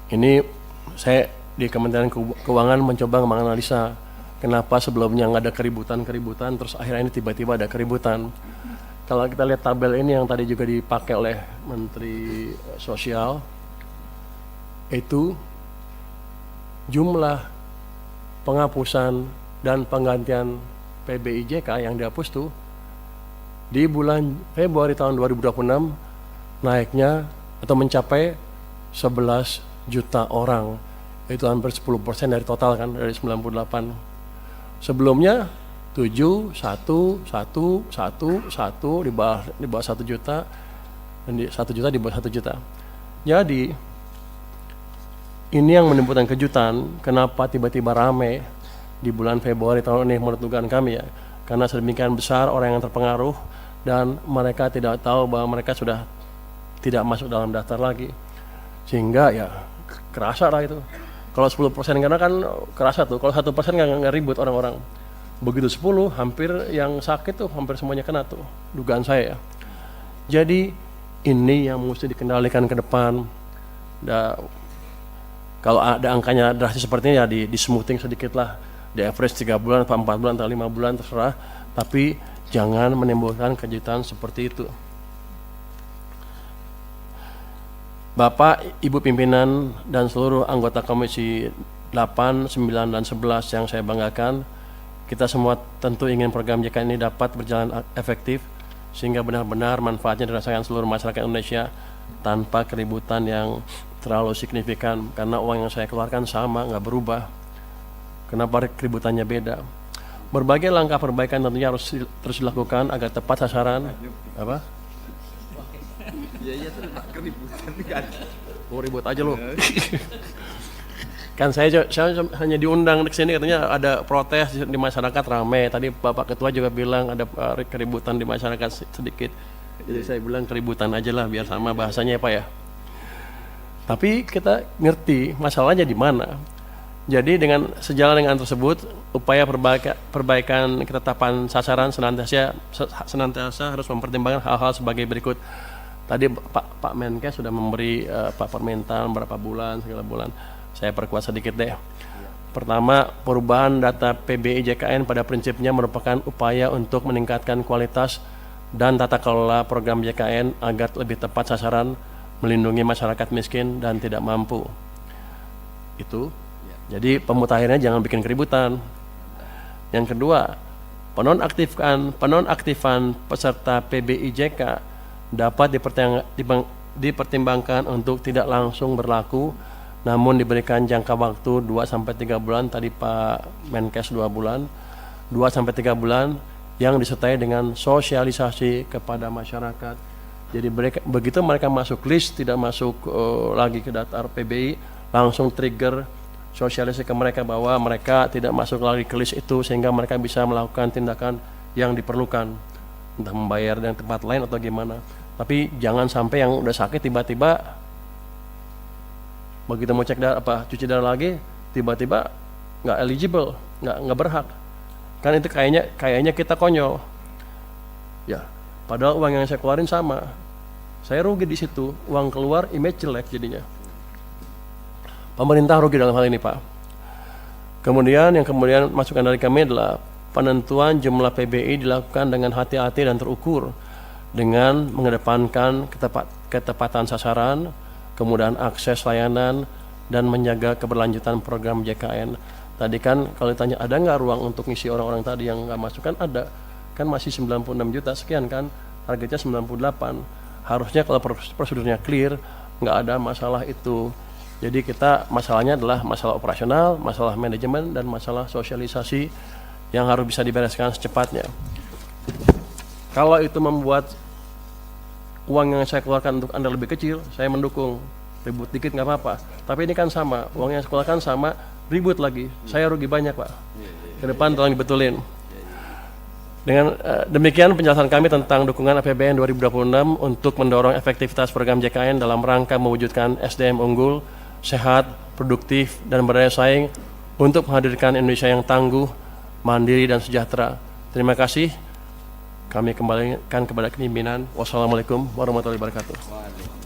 Ini saya di Kementerian Keuangan mencoba menganalisa kenapa sebelumnya nggak ada keributan, terus akhirnya ini tiba-tiba ada keributan. Kalau kita lihat tabel ini yang tadi juga dipakai oleh Menteri Sosial, itu jumlah penghapusan dan penggantian PBIJK yang dihapus tuh di bulan Februari tahun 2026 naiknya atau mencapai 11 juta orang. Itu hampir 10% dari total kan, dari 98. Sebelumnya 7, 1, 1, 1, 1 di bawah 1 juta, dan di 1 juta di bawah 1 juta. Jadi ini yang menimbulkan kejutan, kenapa tiba-tiba rame di bulan Februari tahun ini menurut dugaan kami ya. Karena sedemikian besar orang yang terpengaruh dan mereka tidak tahu bahwa mereka sudah tidak masuk dalam daftar lagi. Sehingga ya kerasa lah itu. Kalau 10% karena kan kerasa tuh, kalau 1% nggak ribut orang-orang. Begitu 10, hampir yang sakit tuh hampir semuanya kena tuh, dugaan saya ya. Jadi ini yang mesti dikendalikan ke depan. Kalau ada angkanya drastis seperti ini ya di smoothing sedikit lah, di average 3 bulan, 4 bulan, atau 5 bulan terserah, tapi jangan menimbulkan kejutan seperti itu. Bapak, Ibu pimpinan, dan seluruh anggota Komisi 8, 9, dan 11 yang saya banggakan, kita semua tentu ingin program JKN ini dapat berjalan efektif, sehingga benar-benar manfaatnya dirasakan seluruh masyarakat Indonesia tanpa keributan yang terlalu signifikan, karena uang yang saya keluarkan sama, nggak berubah. Kenapa keributannya beda? Berbagai langkah perbaikan tentunya harus terus dilakukan agar tepat sasaran. Apa? Iya tuh keributan kan. Oh, ribut aja lo. Kan saya hanya diundang ke sini, katanya ada protes di masyarakat ramai. Tadi Bapak Ketua juga bilang ada keributan di masyarakat sedikit. Jadi saya bilang keributan aja lah biar sama bahasanya ya Pak ya. Tapi kita ngerti masalahnya di mana. Jadi dengan sejalan dengan tersebut, upaya perbaikan ketetapan sasaran senantiasa harus mempertimbangkan hal-hal sebagai berikut. Tadi Pak Menkes sudah memberi permintaan berapa bulan, segala bulan. Saya perkuat sedikit deh. Pertama, perubahan data PBI JKN pada prinsipnya merupakan upaya untuk meningkatkan kualitas dan tata kelola program JKN agar lebih tepat sasaran, melindungi masyarakat miskin dan tidak mampu. Itu. Jadi pemutahirannya jangan bikin keributan. Yang kedua, penonaktifan peserta PBIJK dapat dipertimbangkan untuk tidak langsung berlaku, namun diberikan jangka waktu 2-3 bulan, tadi Pak Menkes 2 bulan, 2-3 bulan yang disertai dengan sosialisasi kepada masyarakat. Jadi begitu mereka masuk list, tidak masuk lagi ke daftar PBI, langsung trigger sosialisasi ke mereka bahwa mereka tidak masuk lagi ke list itu, sehingga mereka bisa melakukan tindakan yang diperlukan, entah membayar dengan tempat lain atau gimana. Tapi jangan sampai yang udah sakit tiba-tiba begitu mau cek darah cuci darah lagi tiba-tiba nggak eligible, nggak berhak. Kan itu kayaknya kita konyol. Ya, padahal uang yang saya keluarin sama. Saya rugi di situ, uang keluar, image jelek jadinya. Pemerintah rugi dalam hal ini, Pak. Kemudian masukan dari kami adalah penentuan jumlah PBI dilakukan dengan hati-hati dan terukur, dengan mengedepankan ketepatan sasaran, kemudahan akses layanan, dan menjaga keberlanjutan program JKN. Tadi kan kalau ditanya ada nggak ruang untuk ngisi orang-orang tadi yang nggak masuk, kan ada. Kan masih 96 juta sekian kan, targetnya 98. Harusnya kalau prosedurnya clear, nggak ada masalah itu. Jadi masalahnya adalah masalah operasional, masalah manajemen, dan masalah sosialisasi yang harus bisa dibereskan secepatnya. Kalau itu membuat uang yang saya keluarkan untuk Anda lebih kecil, saya mendukung. Ribut dikit nggak apa-apa. Tapi ini kan sama, uang yang saya keluarkan sama, ribut lagi. Saya rugi banyak, Pak. Ke depan tolong dibetulin. Dengan demikian penjelasan kami tentang dukungan APBN 2026 untuk mendorong efektivitas program JKN dalam rangka mewujudkan SDM unggul, sehat, produktif, dan berdaya saing untuk menghadirkan Indonesia yang tangguh, mandiri, dan sejahtera. Terima kasih. Kami kembalikan kepada pimpinan. Wassalamualaikum warahmatullahi wabarakatuh.